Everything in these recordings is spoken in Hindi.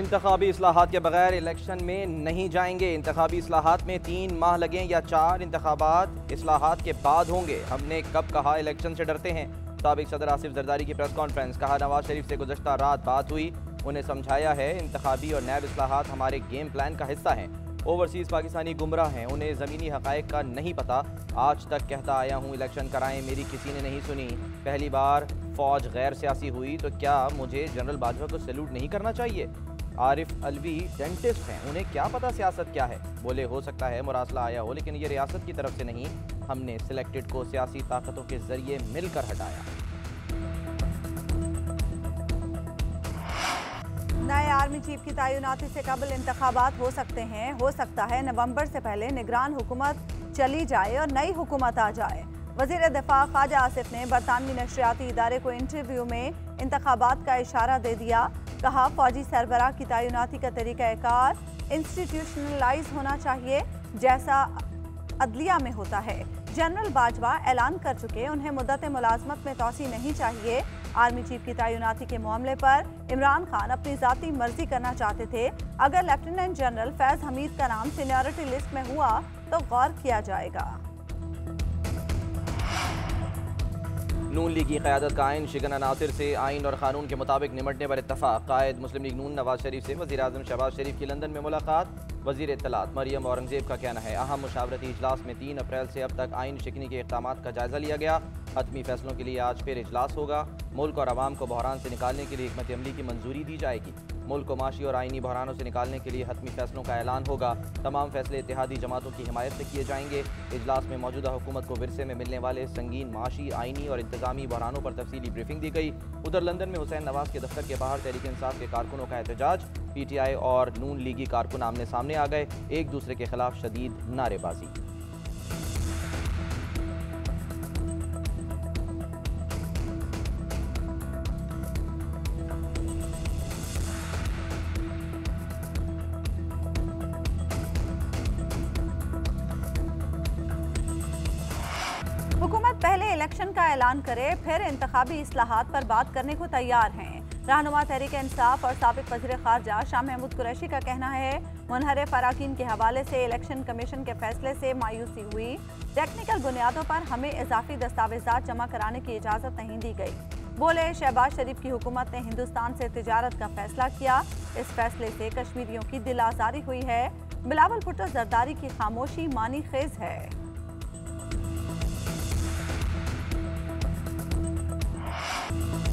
इंतखाबी इस्लाहात के बगैर इलेक्शन में नहीं जाएंगे। इंतखाबी इस्लाहात में 3 माह लगें या 4, इंतखाबात इस्लाहात के बाद होंगे। हमने कब कहा इलेक्शन से डरते हैं। साबिक सदर आसिफ जरदारी की प्रेस कॉन्फ्रेंस। कहा नवाज शरीफ से गुज़श्ता रात बात हुई, उन्हें समझाया है इंतखाबी और नैब इस्लाहात हमारे गेम प्लान का हिस्सा हैं। ओवरसीज़ पाकिस्तानी गुमराह हैं, उन्हें ज़मीनी हक़ाइक़ का नहीं पता। आज तक कहता आया हूँ इलेक्शन कराएं, मेरी किसी ने नहीं सुनी। पहली बार फ़ौज गैर सियासी हुई तो क्या मुझे जनरल बाजवा को सैल्यूट नहीं करना चाहिए। आरिफ अलवी डेंटिस्ट हैं, उन्हें क्या पता सियासत क्या है। बोले हो सकता है मुरासला आया हो, लेकिन ये रियासत की तरफ से नहीं, हमने सिलेक्टेड को सियासी ताकतों के जरिए मिलकर हटाया। नए आर्मी चीफ की तैनाती से कबल इंतखाबात हो सकते हैं। हो सकता है नवंबर से पहले निगरान हुकूमत चली जाए और नई हुकूमत आ जाए। वज़ीर दिफा ख्वाजा आसिफ ने बरतानवी नशरियाती इदारे को इंटरव्यू में इंतखाबात का इशारा दे दिया। कहा फौजी सरबराह की तैनाती का तरीक़ाकार इंस्टीट्यूशनलाइज होना चाहिए, जैसा अदलिया में होता है। जनरल बाजवा ऐलान कर चुके, उन्हें मुद्दत मुलाजमत में तोसी नहीं चाहिए। आर्मी चीफ की तैनाती के मामले पर इमरान खान अपनी ज़ाती मर्जी करना चाहते थे। अगर लेफ्टिनेंट जनरल फैज़ हमीद का नाम सीनियरिटी लिस्ट में हुआ तो गौर किया जाएगा। नून लीग की क़यादत का आइन शिकन अनासिर से आइन और क़ानून के मुताबिक निमटने पर इत्तफ़ाक़। कायद मुस्लिम लीग नून नवाज शरीफ से वज़ीर आज़म शहबाज शरीफ की लंदन में मुलाकात। वज़ीर इत्तलात मरियम औरंगज़ेब का कहना है अहम मुशावरती इजलास में 3 अप्रैल से अब तक आइन शिकनी के इक़दामात का जायज़ा लिया गया। हतमी फैसलों के लिए आज फिर इजलास होगा। मुल्क और आवाम को बहरान से निकालने के लिए हिकमत अमली की मंजूरी दी जाएगी। मुल्क को माशी और आइनी बहरानों से निकालने के लिए हतमी फैसलों का ऐलान होगा। तमाम फैसले इत्तेहादी जमातों की हिमायत से किए जाएंगे। इजलास में मौजूदा हुकूमत को विरसे में मिलने वाले संगीन माशी, आइनी और इंतजामी बहरानों पर तफसीली ब्रीफिंग दी गई। उधर लंदन में हुसैन नवाज के दफ्तर के बाहर तहरीक इंसाफ के कारकुनों का एहतजाज। PTI और नून लीगी कारकुन आमने सामने आ गए, एक दूसरे के खिलाफ शदीद नारेबाजी। हुकूमत पहले इलेक्शन का ऐलान करे, फिर इंतखाबी इस्लाहात पर बात करने को तैयार हैं। रहनुमा तहरीक इंसाफ और साबिक वज़ीर ख़ारजा शाह महमूद कुरैशी का कहना है मुनहरिफ अराकीन के हवाले से इलेक्शन कमीशन के फैसले से मायूसी हुई। टेक्निकल बुनियादों पर हमें इजाफी दस्तावेजात जमा कराने की इजाज़त नहीं दी गई। बोले शहबाज शरीफ की हुकूमत ने हिंदुस्तान से तिजारत का फैसला किया, इस फैसले से कश्मीरियों की दिल आज़ारी हुई है। बिलावल भुट्टो जरदारी की खामोशी मानी खेज है।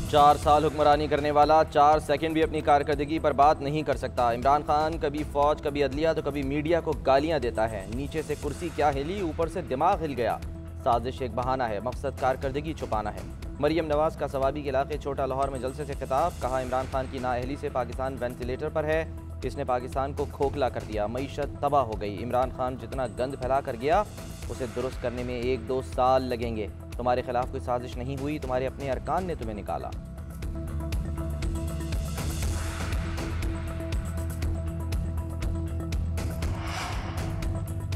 4 साल हुक्मरानी करने वाला 4 सेकंड भी अपनी कारकर्दगी पर बात नहीं कर सकता। इमरान खान कभी फौज, कभी अदलिया तो कभी मीडिया को गालियां देता है। नीचे से कुर्सी क्या हिली, ऊपर से दिमाग हिल गया। साजिश एक बहाना है, मकसद कारकर्दगी छुपाना है। मरियम नवाज का सवाबी के इलाके छोटा लाहौर में जलसे से खिताब। कहा इमरान खान की नाअहली से पाकिस्तान वेंटिलेटर पर है, इसने पाकिस्तान को खोखला कर दिया, मईशत तबाह हो गई। इमरान खान जितना गंद फैला कर गया उसे दुरुस्त करने में 1-2 साल लगेंगे। तुम्हारे खिलाफ कोई साजिश नहीं हुई, तुम्हारे अपने अरकान ने तुम्हें निकाला।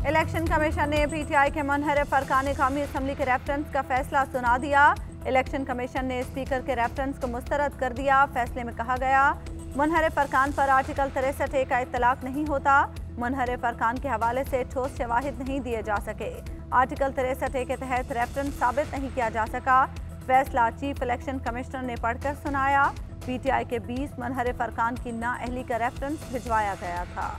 इलेक्शन कमीशन ने PTI के मुनहरिफ अरकान कौमी असम्बली के रेफरेंस का फैसला सुना दिया। इलेक्शन कमीशन ने स्पीकर के रेफरेंस को मुस्तरद कर दिया। फैसले में कहा गया मुनहरिफ अरकान पर आर्टिकल 63A का इत्तलाक नहीं होता। मुनहरिफ अरकान के हवाले से ठोस शवाहिद नहीं दिए जा सके। आर्टिकल 63A के तहत रेफरेंस साबित नहीं किया जा सका। फैसला चीफ इलेक्शन कमिश्नर ने पढ़कर सुनाया। PTI के 20 मुनहरिफ अरकान की नाअहली का रेफरेंस भिजवाया गया था।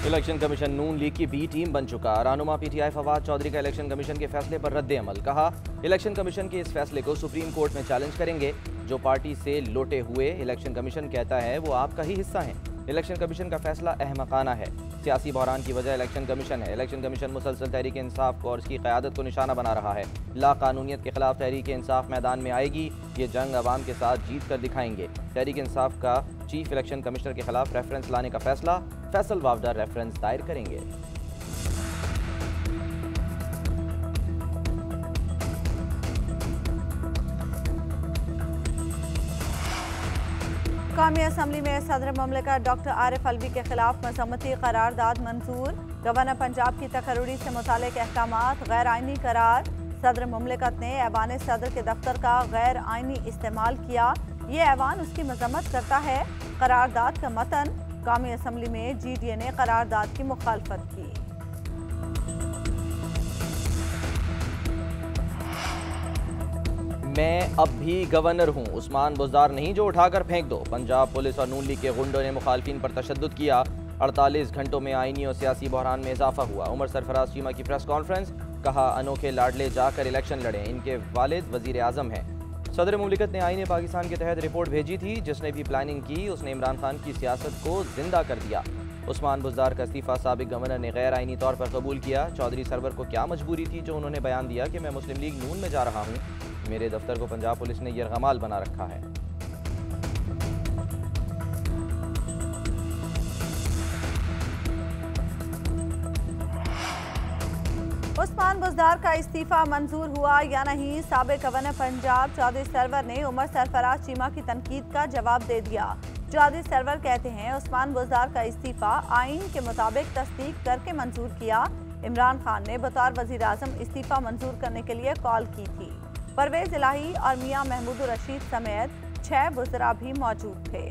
इलेक्शन कमीशन नून लीग की B टीम बन चुका। रहनुमा PTI फवाद चौधरी का इलेक्शन कमीशन के फैसले पर रद्द अमल। कहा इलेक्शन कमीशन के इस फैसले को सुप्रीम कोर्ट में चैलेंज करेंगे। जो पार्टी से लोटे हुए इलेक्शन कमीशन कहता है वो आपका ही हिस्सा है। इलेक्शन कमीशन का फैसला अहमकाना है। सियासी बहरान की वजह इलेक्शन कमीशन है। इलेक्शन कमीशन मुसलसल तहरीक इंसाफ को और इसकी क़यादत को निशाना बना रहा है। लाकानूनियत के खिलाफ तहरीक इंसाफ मैदान में आएगी। ये जंग अवाम के साथ जीत कर दिखाएंगे। तहरीक इंसाफ का चीफ इलेक्शन कमिश्नर के खिलाफ रेफरेंस लाने का फैसला, फैसल वावडा रेफरेंस दायर करेंगे। कौमी असम्बली में सदर मुमलिकत डॉक्टर आरिफ अलवी के खिलाफ मजम्मती करारदाद मंजूर। गवर्नर पंजाब की तकर्री से मुतालिक अहकामात गैर आइनी करार। सदर मुमलिकत ने ऐवान सदर के दफ्तर का गैर आइनी इस्तेमाल किया। ये ऐवान उसकी मजम्मत करता है। करारदाद का मतन, कौमी असम्बली में GDA ने करारदाद की मुखालफत की। मैं अब भी गवर्नर हूँ, उस्मान बुज़दार नहीं जो उठाकर फेंक दो। पंजाब पुलिस और नून लीग के गुंडों ने मुखालफिन पर तशद्दुद किया। 48 घंटों में आईनी और सियासी बहरान में इजाफा हुआ। उमर सरफराज चीमा की प्रेस कॉन्फ्रेंस, कहा अनोखे लाडले जाकर इलेक्शन लड़े, इनके वालिद वजीर आजम हैं। सदर मुमलिकत ने आईने पाकिस्तान के तहत रिपोर्ट भेजी थी, जिसने भी प्लानिंग की उसने इमरान खान की सियासत को जिंदा कर दिया। उस्मान बुज़दार का इस्तीफ़ा साबिक गवर्नर ने गैर आईनी तौर पर कबूल किया। चौधरी सरवर को क्या मजबूरी थी जो उन्होंने बयान दिया कि मैं मुस्लिम लीग नून में जा रहा हूँ। मेरे दफ्तर को पंजाब पुलिस ने यरगमाल बना रखा है। उस्मान बुज़दार का इस्तीफा मंजूर हुआ या नहीं, साबिक गवर्नर पंजाब चौधरी सरवर ने उमर सरफराज चीमा की तनकीद का जवाब दे दिया। चौधरी सरवर कहते हैं उस्मान बुज़दार का इस्तीफा आइन के मुताबिक तस्दीक करके मंजूर किया। इमरान खान ने बतौर वज़ीर आज़म इस्तीफा मंजूर करने के लिए कॉल की थी। परवेज इलाही और मियां महमूदुर रशीद समेत 6 वज़रा भी मौजूद थे।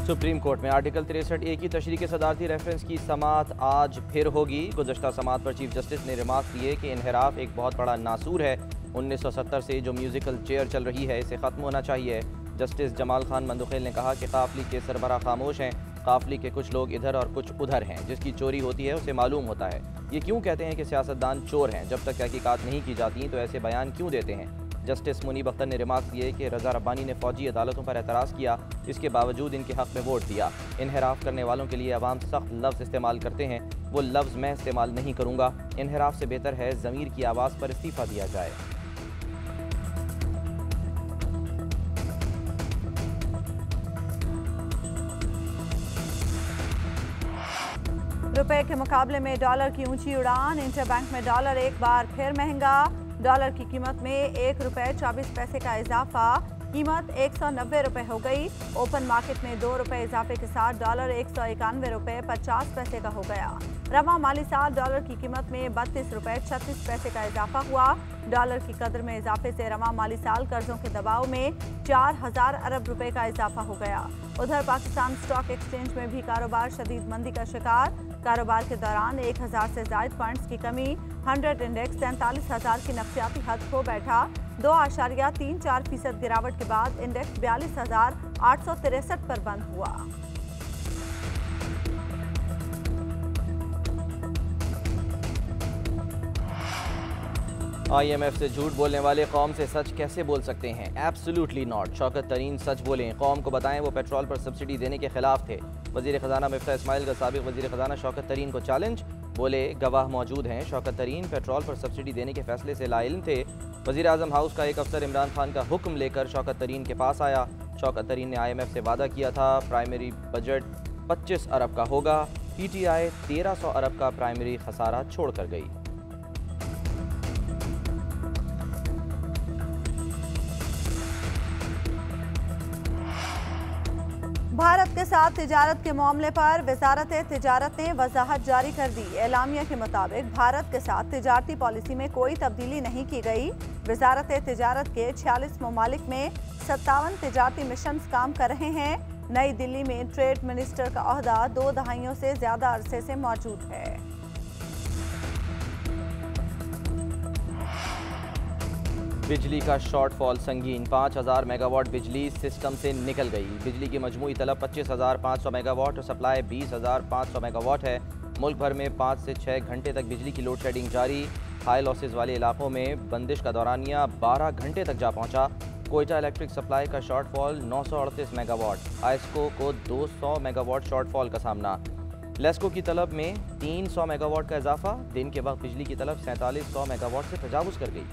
सुप्रीम कोर्ट में आर्टिकल 63A की तशरीह के सदारती रेफरेंस की समाअत आज फिर होगी। गुज़श्ता समाअत पर चीफ जस्टिस ने रिमार्क दिए कि इनहराफ एक बहुत बड़ा नासूर है। 1970 से जो म्यूजिकल चेयर चल रही है इसे ख़त्म होना चाहिए। जस्टिस जमाल खान मंदुखेल ने कहा कि काफली के सरबराह खामोश हैं। काफली के कुछ लोग इधर और कुछ उधर हैं। जिसकी चोरी होती है उसे मालूम होता है। ये क्यों कहते हैं कि सियासतदान चोर हैं? जब तक तहकीकात नहीं की जाती तो ऐसे बयान क्यों देते हैं? जस्टिस मुनीब अख्तर ने रिमार्क दिए कि रजा रब्बानी ने फौजी अदालतों पर एतराज़ किया, इसके बावजूद इनके हक़ में वोट दिया। इनहराफ करने वालों के लिए अवाम सख्त लफ्ज़ इस्तेमाल करते हैं, वो लफ्ज़ मैं इस्तेमाल नहीं करूँगा। इनहराफ से बेहतर है ज़मीर की आवाज़ पर इस्तीफ़ा दिया जाए। रुपए के मुकाबले में डॉलर की ऊंची उड़ान, इंटरबैंक में डॉलर एक बार फिर महंगा। डॉलर की कीमत में 1 रुपये 24 पैसे का इजाफा, कीमत 190 रुपये हो गई। ओपन मार्केट में 2 रुपये इजाफे के साथ डॉलर 191 रुपये 50 पैसे का हो गया। रवा माली साल डॉलर की कीमत में 32 रुपये 36 पैसे का इजाफा हुआ। डॉलर की कदर में इजाफे से रवा माली साल कर्जों के दबाव में 4000 अरब रुपए का इजाफा हो गया। उधर पाकिस्तान स्टॉक एक्सचेंज में भी कारोबार शदीद मंदी का शिकार। कारोबार के दौरान 1000 से ज्यादा पॉइंट्स की कमी। 100 इंडेक्स 43,000 की नफ्सियाती हद को बैठा। 2.34% गिरावट के बाद इंडेक्स 42,863 पर बंद हुआ। IMF से झूठ बोलने वाले कौम से सच कैसे बोल सकते हैं? Absolutely not. शौकत तरीन सच बोलें, कौम को बताएं वो पेट्रोल पर सब्सिडी देने के खिलाफ थे। वजीर खजाना मिफ्ता इस्माइल का साबिक वजीर खजाना शौकत तरीन को चैलेंज, बोले गवाह मौजूद हैं। शौकत तरीन पेट्रोल पर सब्सिडी देने के फैसले से लाइल्म थे। वजीर आजम हाउस का एक अफसर इमरान खान का हुक्म लेकर शौकत तरीन के पास आया। शौकत तरीन ने IMF से वादा किया था प्राइमरी बजट 25 अरब का होगा। PTI 1300 अरब का प्राइमरी खसारा छोड़ कर गई। भारत के साथ तिजारत के मामले पर वजारत तिजारत ने वजाहत जारी कर दी। एलामिया के मुताबिक भारत के साथ तिजारती पॉलिसी में कोई तब्दीली नहीं की गई। वजारत तिजारत के 46 ममालिक में 57 तिजारती मिशन काम कर रहे हैं। नई दिल्ली में ट्रेड मिनिस्टर का ओहदा 2 दहाइयों से ज्यादा अरसे से मौजूद है। बिजली का शॉर्टफॉल संगीन, 5000 मेगावाट बिजली सिस्टम से निकल गई। बिजली की मजमूई तलब 25,500 मेगावाट और सप्लाई 20,500 मेगावाट है। मुल्क भर में 5 से 6 घंटे तक बिजली की लोड शेडिंग जारी। हाई लॉसेज वाले इलाकों में बंदिश का दौरानिया 12 घंटे तक जा पहुंचा। कोयटा इलेक्ट्रिक सप्लाई का शॉर्टफॉल 938 मेगावाट, आइस्को को 200 मेगावाट शॉर्टफॉल का सामना। लेस्को की तलब में 300 मेगावाट का इजाफा। दिन के वक्त बिजली की तलब 4700 मेगावाट से तजावुज कर गई।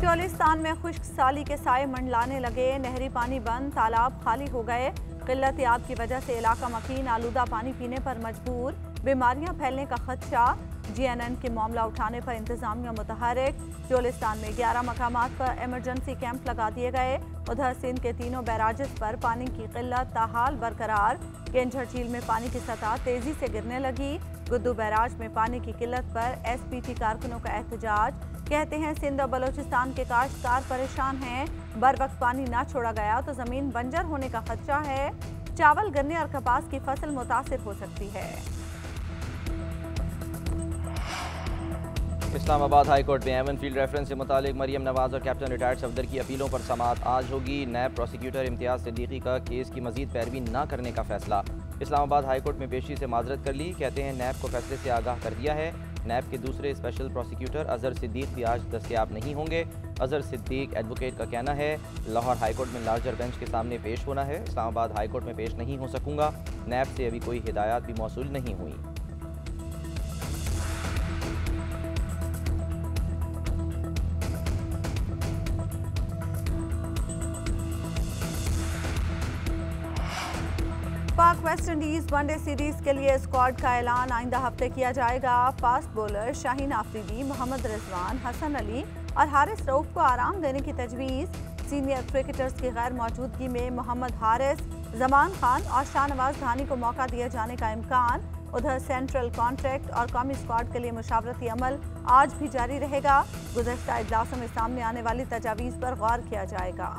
चोलिस्तान में खुश्क साली के साए मंडलाने लगे। नहरी पानी बंद, तालाब खाली हो गए। किल्लत आब की वजह से इलाका मकीन आलूदा पानी पीने पर मजबूर। बीमारियां फैलने का खदशा। GNN के मामला उठाने पर इंतजामिया मुतहरिक। चोलिस्तान में 11 मकामात पर इमरजेंसी कैंप लगा दिए गए। उधर सिंध के तीनों बैराजेस पर पानी की किल्लत ताहाल बरकरार। केंझर झील में पानी की सतह तेजी से गिरने लगी। गुद्दू बैराज में पानी की किल्लत पर SPT कारकुनों का एहतजाज। कहते हैं सिंध और बलोचिस्तान के काश्तकार परेशान हैं। बर वक्त पानी ना छोड़ा गया तो जमीन बंजर होने का खदशा है। चावल, गन्ने और कपास की फसल मुतासिर हो सकती है। इस्लामाबाद हाई कोर्ट में एवन फील्ड रेफरेंस से मुतालिक मरियम नवाज और कैप्टन रिटायर्ड सफदर की अपीलों पर समाअत आज होगी। नैब प्रोसिक्यूटर इम्तियाज सिद्दीकी का केस की मजीद पैरवी न करने का फैसला। इस्लामाबाद हाई कोर्ट में पेशी से माजरत कर ली। कहते हैं नैब को फैसले से आगाह कर दिया है। नैब के दूसरे स्पेशल प्रोसिक्यूटर अजहर सिद्दीक भी आज दस्तयाब नहीं होंगे। अजहर सिद्दीक एडवोकेट का कहना है लाहौर हाई कोर्ट में लार्जर बेंच के सामने पेश होना है। इस्लामाबाद हाई कोर्ट में पेश नहीं हो सकूंगा। नैब से अभी कोई हिदायत भी मौसूल नहीं हुई। पाक वेस्ट इंडीज वनडे सीरीज के लिए स्क्वाड का ऐलान आइंदा हफ्ते किया जाएगा। फास्ट बॉलर शाहीन आफरीदी, मोहम्मद रिजवान, हसन अली और हारिस रऊफ को आराम देने की तजवीज़। सीनियर क्रिकेटर्स की गैर मौजूदगी में मोहम्मद हारिस, जमान खान और शाहनवाज धानी को मौका दिए जाने का इम्कान। उधर सेंट्रल कॉन्ट्रैक्ट और कौमी स्क्वाड के लिए मुशावरती अमल आज भी जारी रहेगा। गुज़श्ता इजलासों में सामने आने वाली तजावीज़ पर गौर किया जाएगा।